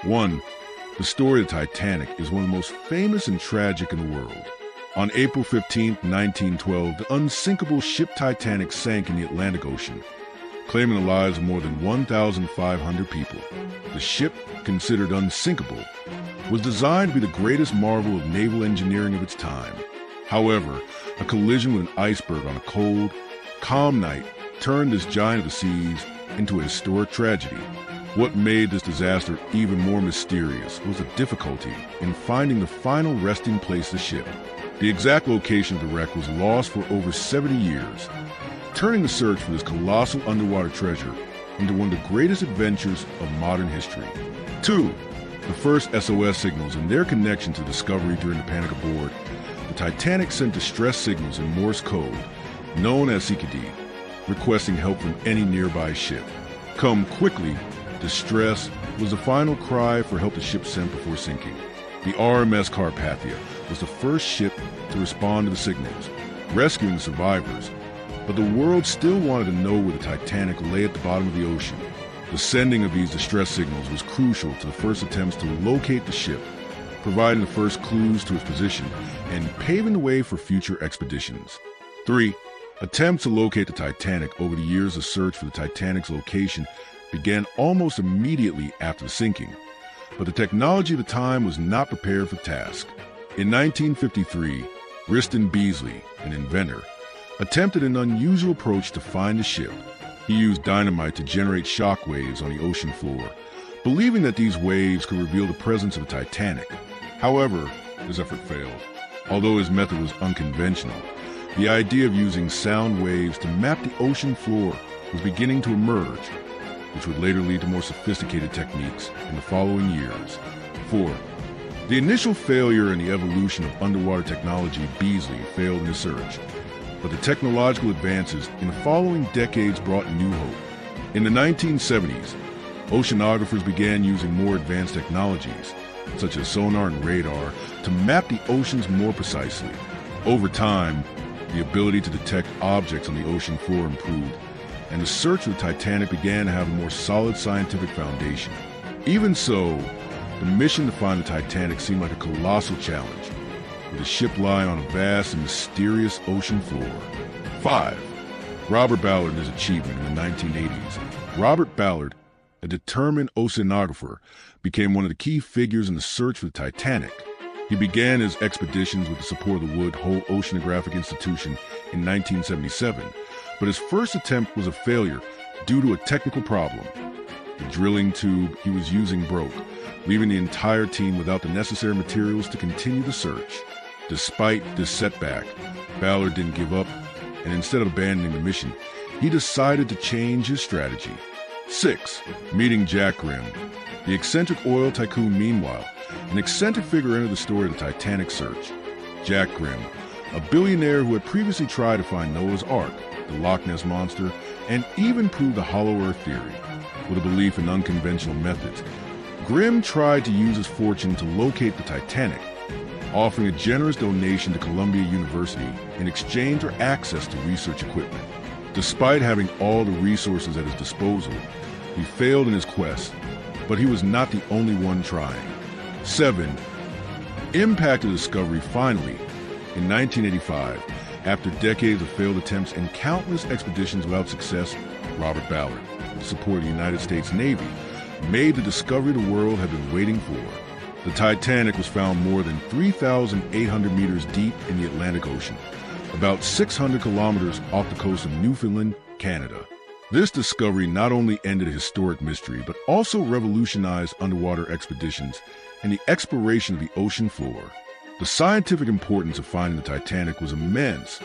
1. The story of the Titanic is one of the most famous and tragic in the world. On April 15, 1912, the unsinkable ship Titanic sank in the Atlantic Ocean, claiming the lives of more than 1,500 people. The ship, considered unsinkable, was designed to be the greatest marvel of naval engineering of its time. However, a collision with an iceberg on a cold, calm night turned this giant of the seas into a historic tragedy. What made this disaster even more mysterious was the difficulty in finding the final resting place of the ship. The exact location of the wreck was lost for over 70 years, turning the search for this colossal underwater treasure into one of the greatest adventures of modern history. 2. The first SOS signals and their connection to discovery during the panic aboard. The Titanic sent distress signals in Morse code, known as CKD, requesting help from any nearby ship. Come quickly, distress was the final cry for help the ship sent before sinking. The RMS Carpathia was the first ship to respond to the signals, rescuing the survivors, but the world still wanted to know where the Titanic lay at the bottom of the ocean. The sending of these distress signals was crucial to the first attempts to locate the ship, providing the first clues to its position and paving the way for future expeditions. 3. Attempts to locate the Titanic over the years of search for the Titanic's location began almost immediately after the sinking, but the technology of the time was not prepared for the task. In 1953, Riston Beasley, an inventor, attempted an unusual approach to find the ship. He used dynamite to generate shock waves on the ocean floor, believing that these waves could reveal the presence of the Titanic. However, his effort failed. Although his method was unconventional, the idea of using sound waves to map the ocean floor was beginning to emerge, which would later lead to more sophisticated techniques in the following years. 4. The initial failure in the evolution of underwater technology, Beasley failed in his search, but the technological advances in the following decades brought new hope. In the 1970s, oceanographers began using more advanced technologies, such as sonar and radar, to map the oceans more precisely. Over time, the ability to detect objects on the ocean floor improved, and the search for the Titanic began to have a more solid scientific foundation. Even so, the mission to find the Titanic seemed like a colossal challenge, with the ship lying on a vast and mysterious ocean floor. 5. Robert Ballard and his achievement in the 1980s. Robert Ballard, a determined oceanographer, became one of the key figures in the search for the Titanic. He began his expeditions with the support of the Wood Hole Oceanographic Institution in 1977, but his first attempt was a failure due to a technical problem. The drilling tube he was using broke, leaving the entire team without the necessary materials to continue the search. Despite this setback, Ballard didn't give up, and instead of abandoning the mission, he decided to change his strategy. 6. Meeting Jack Grimm. The eccentric oil tycoon, meanwhile, an eccentric figure entered the story of the Titanic search. Jack Grimm, a billionaire who had previously tried to find Noah's Ark, the Loch Ness Monster, and even proved the Hollow Earth theory. With a belief in unconventional methods, Grimm tried to use his fortune to locate the Titanic, offering a generous donation to Columbia University in exchange for access to research equipment. Despite having all the resources at his disposal, he failed in his quest, but he was not the only one trying. 7. Impact of discovery. Finally, in 1985, after decades of failed attempts and countless expeditions without success, Robert Ballard, with the support of the United States Navy, made the discovery the world had been waiting for. The Titanic was found more than 3,800 meters deep in the Atlantic Ocean, about 600 kilometers off the coast of Newfoundland, Canada. This discovery not only ended a historic mystery, but also revolutionized underwater expeditions and the exploration of the ocean floor. The scientific importance of finding the Titanic was immense,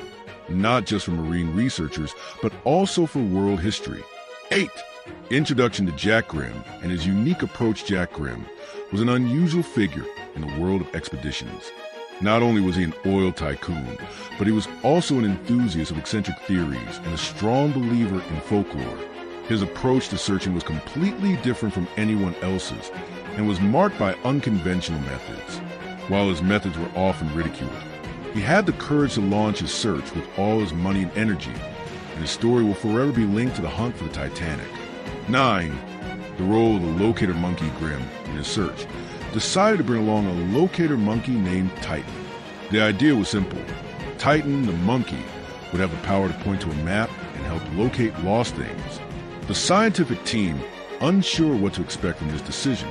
not just for marine researchers, but also for world history. 8. Introduction to Jack Grimm and his unique approach. Jack Grimm was an unusual figure in the world of expeditions. Not only was he an oil tycoon, but he was also an enthusiast of eccentric theories and a strong believer in folklore. His approach to searching was completely different from anyone else's and was marked by unconventional methods. While his methods were often ridiculed, he had the courage to launch his search with all his money and energy, and his story will forever be linked to the hunt for the Titanic. 9. the role of the locator monkey Grimm in his search, decided to bring along a locator monkey named Titan. The idea was simple. Titan, the monkey, would have the power to point to a map and help locate lost things. The scientific team, unsure what to expect from this decision,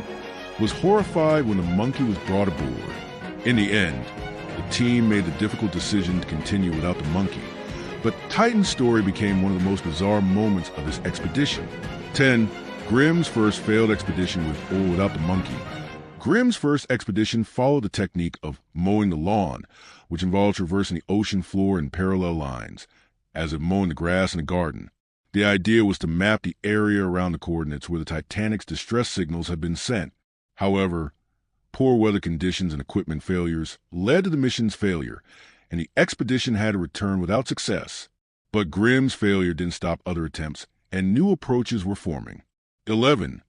was horrified when the monkey was brought aboard. In the end, the team made the difficult decision to continue without the monkey, but Titan's story became one of the most bizarre moments of his expedition. 10. Grimm's first failed expedition with or without the monkey. Grimm's first expedition followed the technique of mowing the lawn, which involved traversing the ocean floor in parallel lines, as if mowing the grass in a garden. The idea was to map the area around the coordinates where the Titanic's distress signals had been sent. However, poor weather conditions and equipment failures led to the mission's failure, and the expedition had to return without success. But Grimm's failure didn't stop other attempts, and new approaches were forming. 11.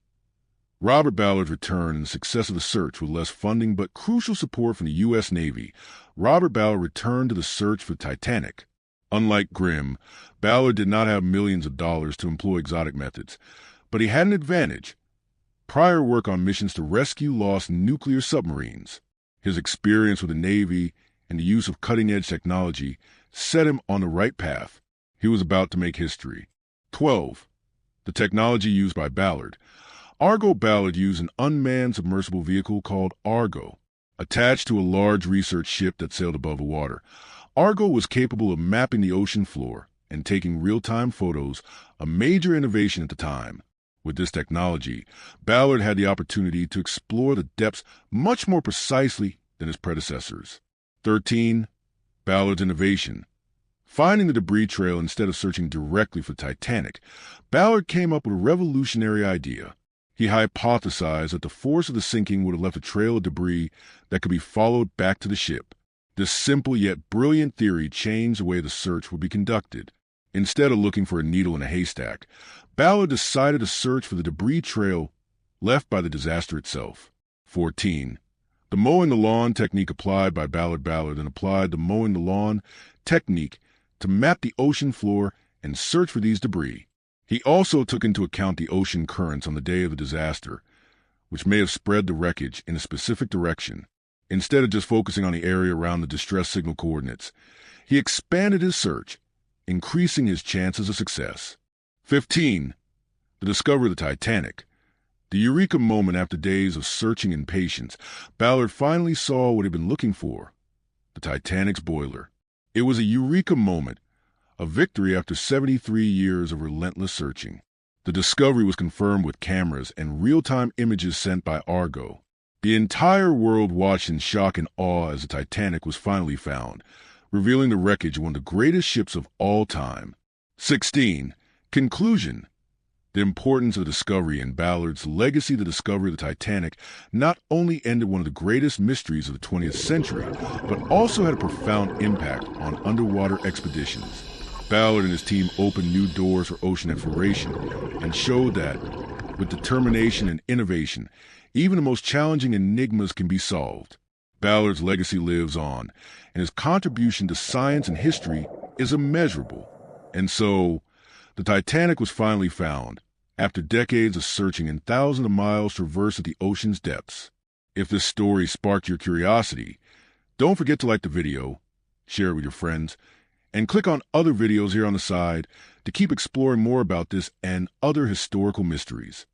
Robert Ballard's return and the success of the search with less funding but crucial support from the U.S. Navy. Robert Ballard returned to the search for Titanic. Unlike Grimm, Ballard did not have millions of dollars to employ exotic methods, but he had an advantage: prior work on missions to rescue lost nuclear submarines. His experience with the Navy and the use of cutting-edge technology set him on the right path. He was about to make history. 12. The technology used by Ballard. Argo Ballard used an unmanned submersible vehicle called Argo, attached to a large research ship that sailed above the water. Argo was capable of mapping the ocean floor and taking real-time photos, a major innovation at the time. With this technology, Ballard had the opportunity to explore the depths much more precisely than his predecessors. 13. Ballard's innovation. Finding the debris trail instead of searching directly for Titanic, Ballard came up with a revolutionary idea. He hypothesized that the force of the sinking would have left a trail of debris that could be followed back to the ship. This simple yet brilliant theory changed the way the search would be conducted. Instead of looking for a needle in a haystack, Ballard decided to search for the debris trail left by the disaster itself. 14. The mowing the lawn technique applied by Ballard and applied the mowing the lawn technique to map the ocean floor and search for these debris. He also took into account the ocean currents on the day of the disaster, which may have spread the wreckage in a specific direction. Instead of just focusing on the area around the distress signal coordinates, he expanded his search, increasing his chances of success. 15. The discovery of the Titanic. The eureka moment after days of searching and patience, Ballard finally saw what he'd been looking for: the Titanic's boiler. It was a eureka moment, a victory after 73 years of relentless searching. The discovery was confirmed with cameras and real-time images sent by Argo. The entire world watched in shock and awe as the Titanic was finally found, revealing the wreckage of one of the greatest ships of all time. 16. Conclusion. The importance of the discovery and Ballard's legacy. The discovery of the Titanic not only ended one of the greatest mysteries of the 20th century, but also had a profound impact on underwater expeditions. Ballard and his team opened new doors for ocean exploration and showed that, with determination and innovation, even the most challenging enigmas can be solved. Ballard's legacy lives on, and his contribution to science and history is immeasurable. And so, the Titanic was finally found, after decades of searching and thousands of miles traversed at the ocean's depths. If this story sparked your curiosity, don't forget to like the video, share it with your friends, and click on other videos here on the side to keep exploring more about this and other historical mysteries.